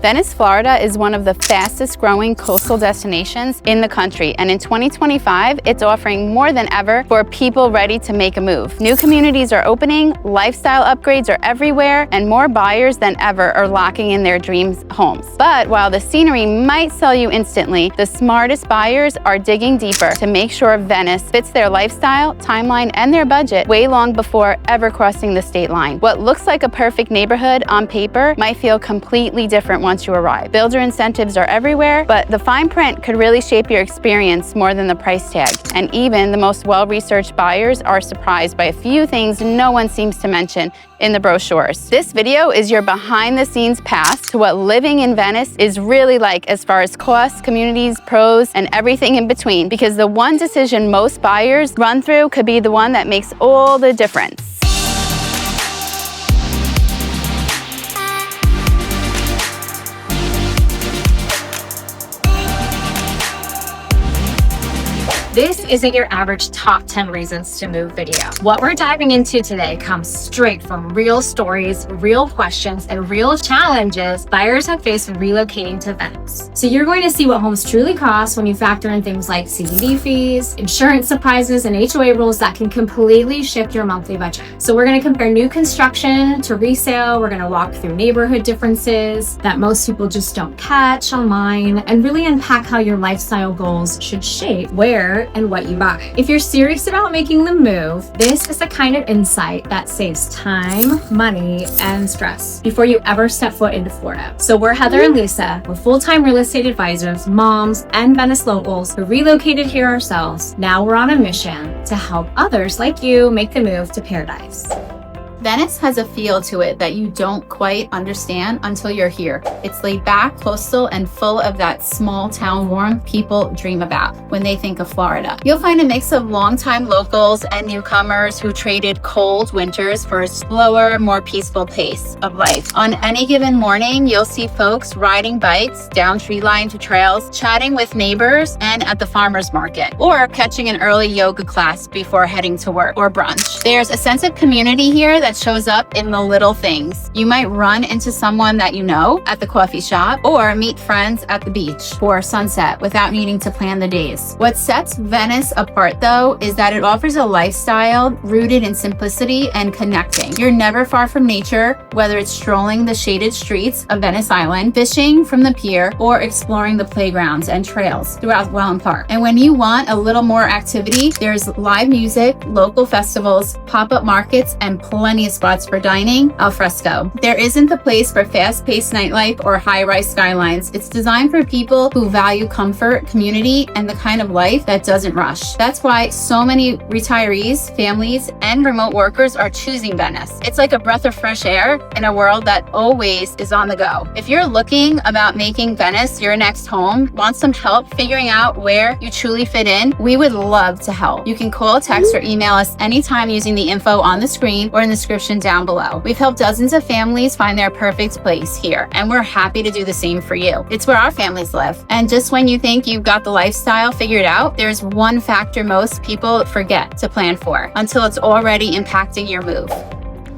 Venice, Florida is one of the fastest growing coastal destinations in the country, and in 2025, it's offering more than ever for people ready to make a move. New communities are opening, lifestyle upgrades are everywhere, and more buyers than ever are locking in their dream homes. But while the scenery might sell you instantly, the smartest buyers are digging deeper to make sure Venice fits their lifestyle, timeline, and their budget way long before ever crossing the state line. What looks like a perfect neighborhood on paper might feel completely different once you arrive. Builder incentives are everywhere, but the fine print could really shape your experience more than the price tag. And even the most well-researched buyers are surprised by a few things no one seems to mention in the brochures. This video is your behind-the-scenes pass to what living in Venice is really like as far as costs, communities, pros, and everything in between, because the one decision most buyers run through could be the one that makes all the difference. This isn't your average top 10 reasons to move video. What we're diving into today comes straight from real stories, real questions, and real challenges buyers have faced when relocating to Venice. So you're going to see what homes truly cost when you factor in things like CDD fees, insurance surprises, and HOA rules that can completely shift your monthly budget. So we're going to compare new construction to resale. We're going to walk through neighborhood differences that most people just don't catch online, and really unpack how your lifestyle goals should shape where and what you buy. If you're serious about making the move, this is the kind of insight that saves time, money, and stress before you ever step foot into Florida. So we're Heather and Lisa. We're full-time real estate advisors, moms, and Venice locals who relocated here ourselves. Now we're on a mission to help others like you make the move to paradise. Venice has a feel to it that you don't quite understand until you're here. It's laid back, coastal, and full of that small town warmth people dream about when they think of Florida. You'll find a mix of longtime locals and newcomers who traded cold winters for a slower, more peaceful pace of life. On any given morning, you'll see folks riding bikes down tree-lined trails, chatting with neighbors, and at the farmer's market, or catching an early yoga class before heading to work or brunch. There's a sense of community here that shows up in the little things. You might run into someone that you know at the coffee shop or meet friends at the beach for sunset without needing to plan the days. What sets Venice apart, though, is that it offers a lifestyle rooted in simplicity and connecting. You're never far from nature, whether it's strolling the shaded streets of Venice Island, fishing from the pier, or exploring the playgrounds and trails throughout Welland Park. And when you want a little more activity, there's live music, local festivals, pop-up markets, and plenty of spots for dining al fresco. There isn't the place for fast-paced nightlife or high-rise skylines. It's designed for people who value comfort, community, and the kind of life that doesn't rush. That's why so many retirees, families, and remote workers are choosing Venice. It's like a breath of fresh air in a world that always is on the go. If you're looking about making Venice your next home, want some help figuring out where you truly fit in, we would love to help. You can call, text, or email us anytime using the info on the screen or in the description down below. We've helped dozens of families find their perfect place here, and we're happy to do the same for you. It's where our families live. And just when you think you've got the lifestyle figured out, there's one factor most people forget to plan for until it's already impacting your move.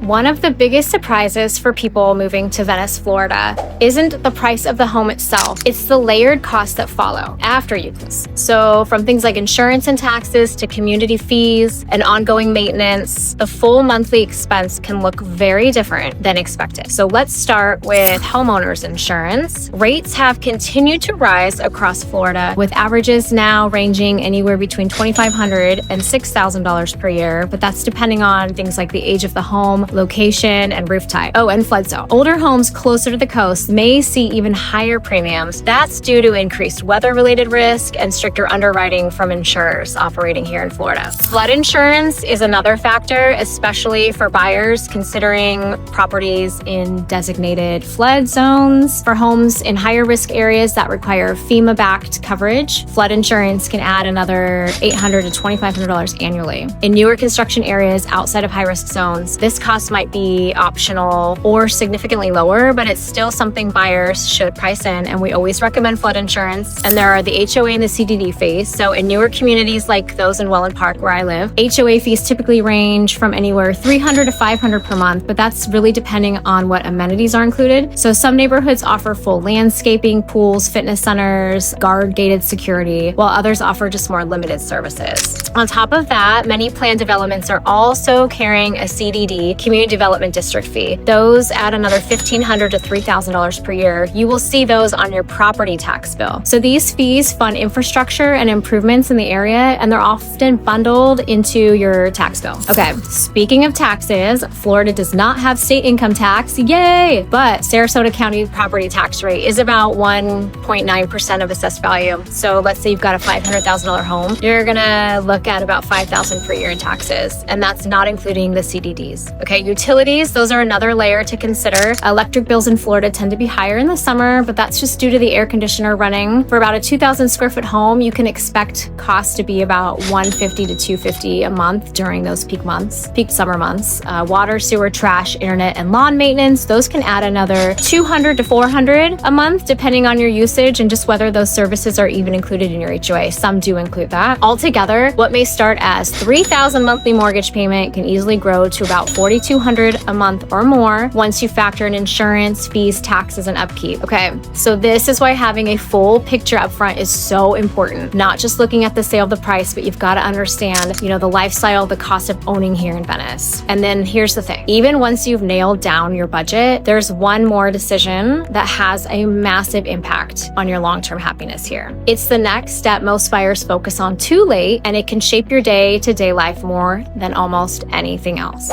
One of the biggest surprises for people moving to Venice, Florida isn't the price of the home itself. It's the layered costs that follow after you close. So from things like insurance and taxes to community fees and ongoing maintenance, the full monthly expense can look very different than expected. So let's start with homeowners insurance. Rates have continued to rise across Florida, with averages now ranging anywhere between $2,500 and $6,000 per year, but that's depending on things like the age of the home, location, and roof type. Oh, and flood zone. Older homes closer to the coast may see even higher premiums. That's due to increased weather-related risk and stricter underwriting from insurers operating here in Florida. Flood insurance is another factor, especially for buyers considering properties in designated flood zones. For homes in higher risk areas that require FEMA-backed coverage, flood insurance can add another $800 to $2,500 annually. In newer construction areas outside of high-risk zones, this cost costs might be optional or significantly lower, but it's still something buyers should price in, and we always recommend flood insurance. And there are the HOA and the CDD fees. So in newer communities like those in Welland Park where I live, HOA fees typically range from anywhere $300 to $500 per month, but that's really depending on what amenities are included. So some neighborhoods offer full landscaping, pools, fitness centers, guard-gated security, while others offer just more limited services. On top of that, many planned developments are also carrying a CDD, Community Development District fee. Those add another $1,500 to $3,000 per year. You will see those on your property tax bill. So these fees fund infrastructure and improvements in the area, and they're often bundled into your tax bill. Okay, speaking of taxes, Florida does not have state income tax, yay! But Sarasota County property tax rate is about 1.9% of assessed value. So let's say you've got a $500,000 home, you're gonna look at about $5,000 per year in taxes, and that's not including the CDDs. Okay, utilities, those are another layer to consider. Electric bills in Florida tend to be higher in the summer, but that's just due to the air conditioner running. For about a 2,000 square foot home, you can expect costs to be about $150 to $250 a month during those peak months, peak summer months. Water, sewer, trash, internet, and lawn maintenance, those can add another $200 to $400 a month, depending on your usage and just whether those services are even included in your HOA. Some do include that. Altogether, what may start as $3,000 monthly mortgage payment can easily grow to about $4,200 a month or more once you factor in insurance, fees, taxes, and upkeep. Okay, so this is why having a full picture up front is so important. Not just looking at the sale of the price, but you've got to understand, the lifestyle, the cost of owning here in Venice. And then here's the thing. Even once you've nailed down your budget, there's one more decision that has a massive impact on your long-term happiness here. It's the next step most buyers focus on too late, and it can shape your day-to-day life more than almost anything else.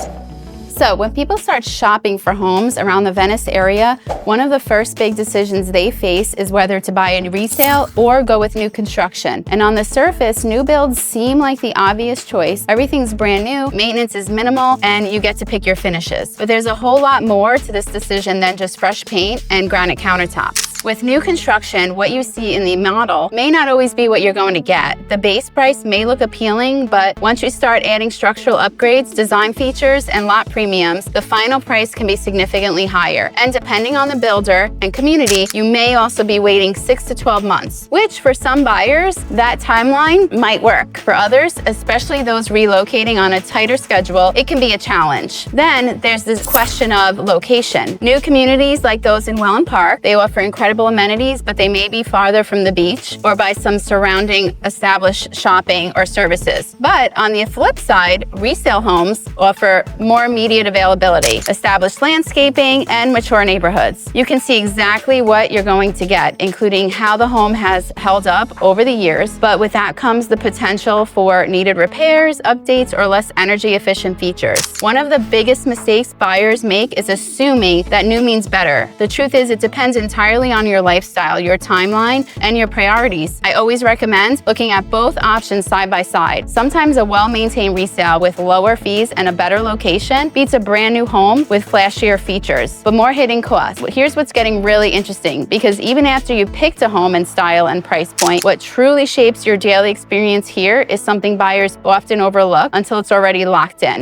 So when people start shopping for homes around the Venice area, one of the first big decisions they face is whether to buy a resale or go with new construction. And on the surface, new builds seem like the obvious choice. Everything's brand new, maintenance is minimal, and you get to pick your finishes. But there's a whole lot more to this decision than just fresh paint and granite countertops. With new construction, what you see in the model may not always be what you're going to get. The base price may look appealing, but once you start adding structural upgrades, design features, and lot premiums, the final price can be significantly higher. And depending on the builder and community, you may also be waiting 6 to 12 months, which for some buyers, that timeline might work. For others, especially those relocating on a tighter schedule, it can be a challenge. Then there's this question of location. New communities like those in Welland Park, they offer incredible amenities, but they may be farther from the beach or by some surrounding established shopping or services. But on the flip side, resale homes offer more immediate availability, established landscaping, and mature neighborhoods. You can see exactly what you're going to get, including how the home has held up over the years, but with that comes the potential for needed repairs, updates, or less energy efficient features. One of the biggest mistakes buyers make is assuming that new means better. The truth is, it depends entirely on your lifestyle, your timeline, and your priorities. I always recommend looking at both options side by side. Sometimes a well-maintained resale with lower fees and a better location beats a brand new home with flashier features, but more hidden costs. Here's what's getting really interesting, because even after you picked a home and style and price point, what truly shapes your daily experience here is something buyers often overlook until it's already locked in.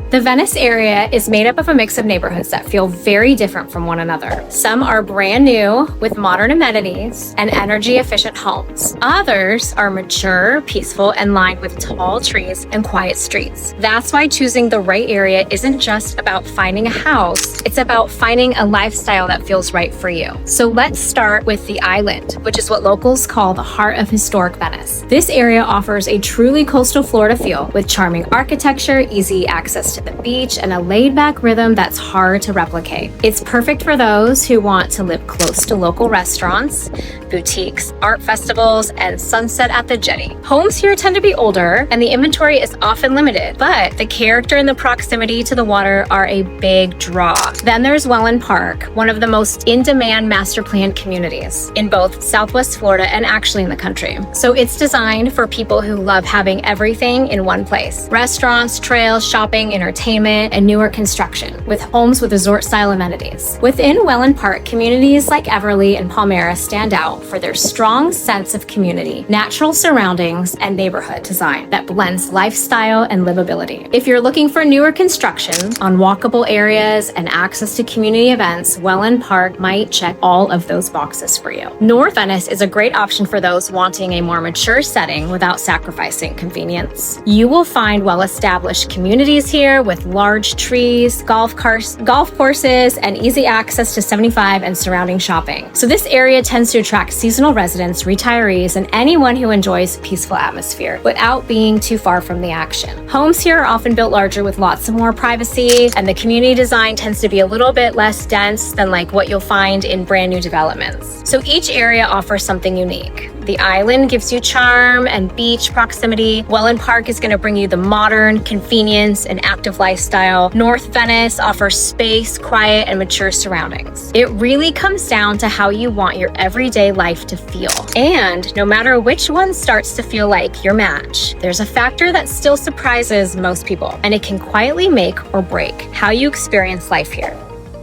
The Venice area is made up of a mix of neighborhoods that feel very different from one another. Some are brand new with modern amenities and energy-efficient homes. Others are mature, peaceful, and lined with tall trees and quiet streets. That's why choosing the right area isn't just about finding a house, it's about finding a lifestyle that feels right for you. So let's start with the Island, which is what locals call the heart of historic Venice. This area offers a truly coastal Florida feel with charming architecture, easy access to the beach, and a laid-back rhythm that's hard to replicate. It's perfect for those who want to live close to local restaurants, boutiques, art festivals, and sunset at the jetty. Homes here tend to be older, and the inventory is often limited, but the character and the proximity to the water are a big draw. Then there's Welland Park, one of the most in-demand master planned communities in both Southwest Florida and actually in the country. So it's designed for people who love having everything in one place. Restaurants, trails, shopping, entertainment, entertainment, and newer construction, with homes with resort-style amenities. Within Welland Park, communities like Everly and Palmyra stand out for their strong sense of community, natural surroundings, and neighborhood design that blends lifestyle and livability. If you're looking for newer construction, unwalkable areas, and access to community events, Welland Park might check all of those boxes for you. North Venice is a great option for those wanting a more mature setting without sacrificing convenience. You will find well-established communities here with large trees, golf courses, and easy access to 75 and surrounding shopping. So this area tends to attract seasonal residents, retirees, and anyone who enjoys a peaceful atmosphere without being too far from the action. Homes here are often built larger with lots of more privacy, and the community design tends to be a little bit less dense than like what you'll find in brand new developments. So each area offers something unique. The island gives you charm and beach proximity. Welland Park is going to bring you the modern, convenience, and active lifestyle. North Venice offers space, quiet, and mature surroundings. It really comes down to how you want your everyday life to feel. And no matter which one starts to feel like your match, there's a factor that still surprises most people, and it can quietly make or break how you experience life here.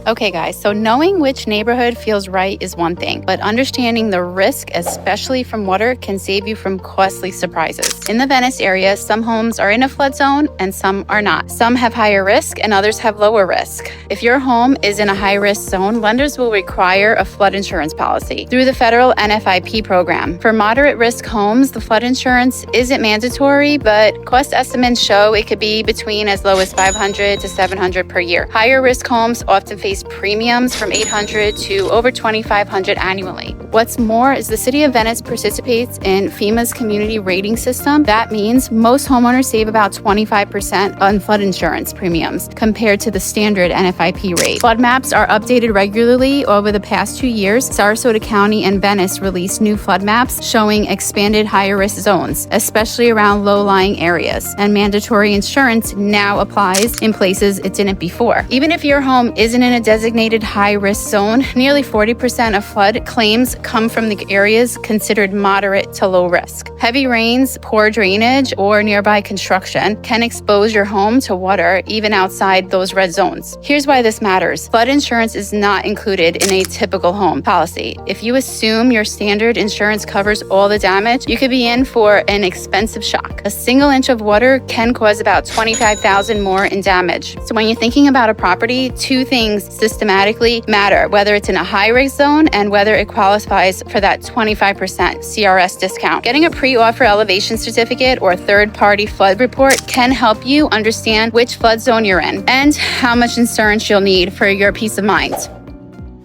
Okay guys, so knowing which neighborhood feels right is one thing, but understanding the risk, especially from water, can save you from costly surprises. In the Venice area, some homes are in a flood zone and some are not. Some have higher risk and others have lower risk. If your home is in a high-risk zone, lenders will require a flood insurance policy through the federal NFIP program. For moderate risk homes, the flood insurance isn't mandatory, but cost estimates show it could be between as low as $500 to $700 per year. Higher risk homes often face premiums from $800 to over $2,500 annually. What's more is the City of Venice participates in FEMA's community rating system. That means most homeowners save about 25% on flood insurance premiums compared to the standard NFIP rate. Flood maps are updated regularly. Over the past 2 years, Sarasota County and Venice released new flood maps showing expanded higher risk zones, especially around low-lying areas. And mandatory insurance now applies in places it didn't before. Even if your home isn't in a designated high-risk zone, nearly 40% of flood claims come from the areas considered moderate to low risk. Heavy rains, poor drainage, or nearby construction can expose your home to water even outside those red zones. Here's why this matters. Flood insurance is not included in a typical home policy. If you assume your standard insurance covers all the damage, you could be in for an expensive shock. A single inch of water can cause about $25,000 more in damage. So when you're thinking about a property, two things systematically matter, whether it's in a high-risk zone and whether it qualifies for that 25% CRS discount. Getting a pre-offer elevation certificate or third-party flood report can help you understand which flood zone you're in and how much insurance you'll need for your peace of mind.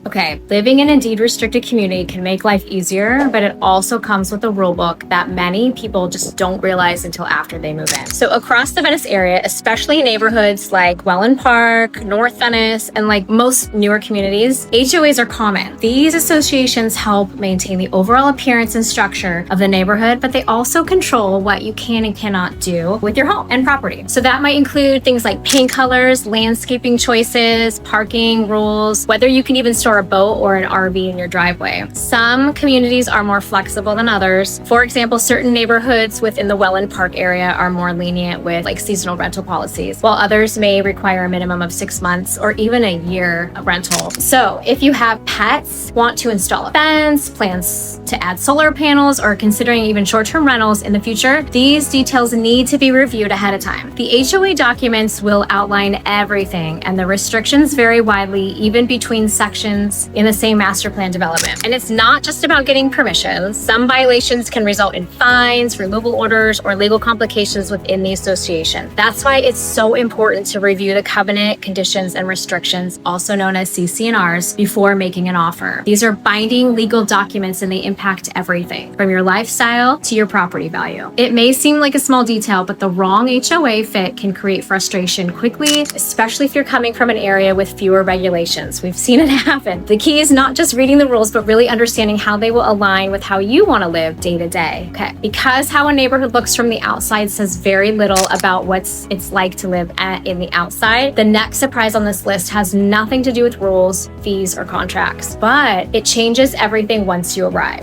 Okay, living in a deed-restricted community can make life easier, but it also comes with a rule book that many people just don't realize until after they move in. So across the Venice area, especially in neighborhoods like Welland Park, North Venice, and like most newer communities, HOAs are common. These associations help maintain the overall appearance and structure of the neighborhood, but they also control what you can and cannot do with your home and property. So that might include things like paint colors, landscaping choices, parking rules, whether you can even store a boat or an RV in your driveway. Some communities are more flexible than others. For example, certain neighborhoods within the Welland Park area are more lenient with like seasonal rental policies, while others may require a minimum of 6 months or even a year of rental. So if you have pets, want to install a fence, plans to add solar panels, or considering even short-term rentals in the future, these details need to be reviewed ahead of time. The HOA documents will outline everything, and the restrictions vary widely even between sections in the same master plan development. And it's not just about getting permissions. Some violations can result in fines, removal orders, or legal complications within the association. That's why it's so important to review the covenant, conditions, and restrictions, also known as CC&Rs, before making an offer. These are binding legal documents and they impact everything from your lifestyle to your property value. It may seem like a small detail, but the wrong HOA fit can create frustration quickly, especially if you're coming from an area with fewer regulations. We've seen it happen. The key is not just reading the rules, but really understanding how they will align with how you want to live day to day. Okay. Because how a neighborhood looks from the outside says very little about it's like to live in the outside, the next surprise on this list has nothing to do with rules, fees, or contracts, but it changes everything once you arrive.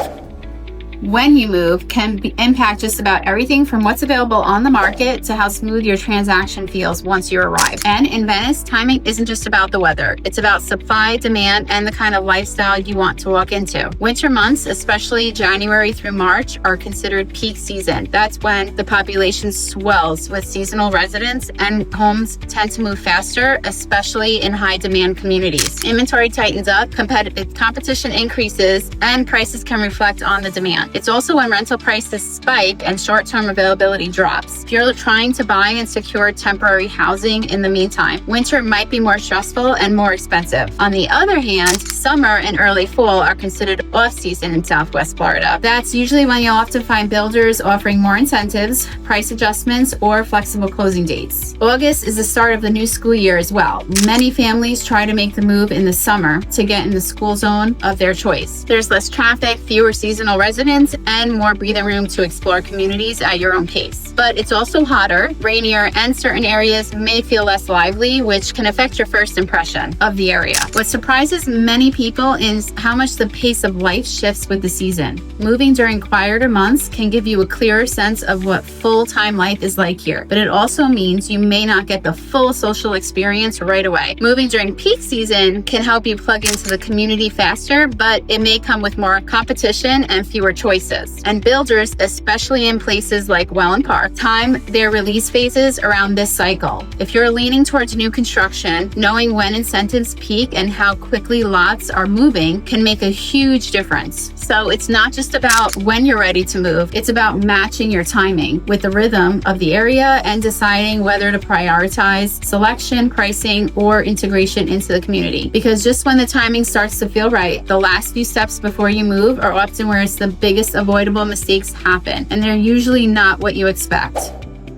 when you move can impact just about everything from what's available on the market to how smooth your transaction feels once you arrive. And in Venice, timing isn't just about the weather. It's about supply, demand, and the kind of lifestyle you want to walk into. Winter months, especially January through March, are considered peak season. That's when the population swells with seasonal residents and homes tend to move faster, especially in high demand communities. Inventory tightens up, competition increases, and prices can reflect on the demand. It's also when rental prices spike and short-term availability drops. If you're trying to buy and secure temporary housing in the meantime, winter might be more stressful and more expensive. On the other hand, summer and early fall are considered off-season in Southwest Florida. That's usually when you'll often find builders offering more incentives, price adjustments, or flexible closing dates. August is the start of the new school year as well. Many families try to make the move in the summer to get in the school zone of their choice. There's less traffic, fewer seasonal residents, and more breathing room to explore communities at your own pace. But it's also hotter, rainier, and certain areas may feel less lively, which can affect your first impression of the area. What surprises many people is how much the pace of life shifts with the season. Moving during quieter months can give you a clearer sense of what full-time life is like here, but it also means you may not get the full social experience right away. Moving during peak season can help you plug into the community faster, but it may come with more competition and fewer choices. And builders, especially in places like Welland Park, time their release phases around this cycle. If you're leaning towards new construction, knowing when incentives peak and how quickly lots are moving can make a huge difference. So it's not just about when you're ready to move, it's about matching your timing with the rhythm of the area and deciding whether to prioritize selection, pricing, or integration into the community. Because just when the timing starts to feel right, the last few steps before you move are often where it's the biggest avoidable mistakes happen, and they're usually not what you expect.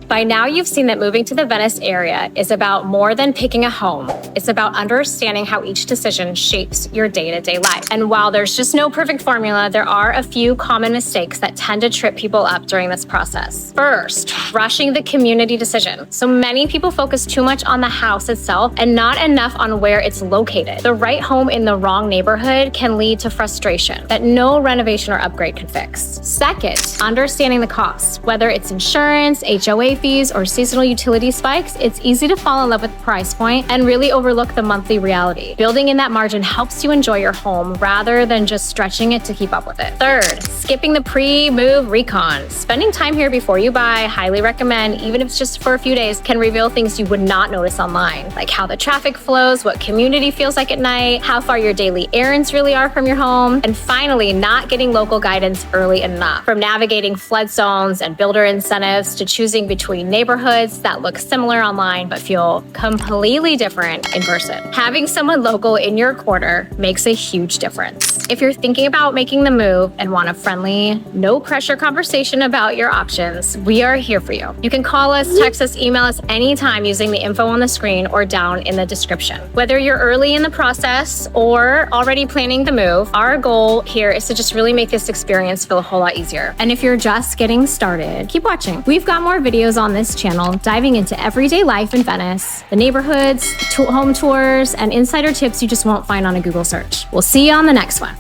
By now, you've seen that moving to the Venice area is about more than picking a home. It's about understanding how each decision shapes your day-to-day life. And while there's just no perfect formula, there are a few common mistakes that tend to trip people up during this process. First, rushing the community decision. So many people focus too much on the house itself and not enough on where it's located. The right home in the wrong neighborhood can lead to frustration that no renovation or upgrade can fix. Second, understanding the costs. Whether it's insurance, HOA fees, or seasonal utility spikes, it's easy to fall in love with the price point and really overlook the monthly reality. Building in that margin helps you enjoy your home rather than just stretching it to keep up with it. Third, skipping the pre-move recon. Spending time here before you buy, highly recommend, even if it's just for a few days, can reveal things you would not notice online, like how the traffic flows, what community feels like at night, how far your daily errands really are from your home, and finally, not getting local guidance early enough. From navigating flood zones and builder incentives to choosing between neighborhoods that look similar online but feel completely different in person. Having someone local in your corner makes a huge difference. If you're thinking about making the move and want a friendly, no pressure conversation about your options, we are here for you. You can call us, text us, email us anytime using the info on the screen or down in the description. Whether you're early in the process or already planning the move, our goal here is to just really make this experience feel a whole lot easier. And if you're just getting started, keep watching. We've got more videos on this channel diving into everyday life in Venice, the neighborhoods, home tours, and insider tips you just won't find on a Google search. We'll see you on the next one.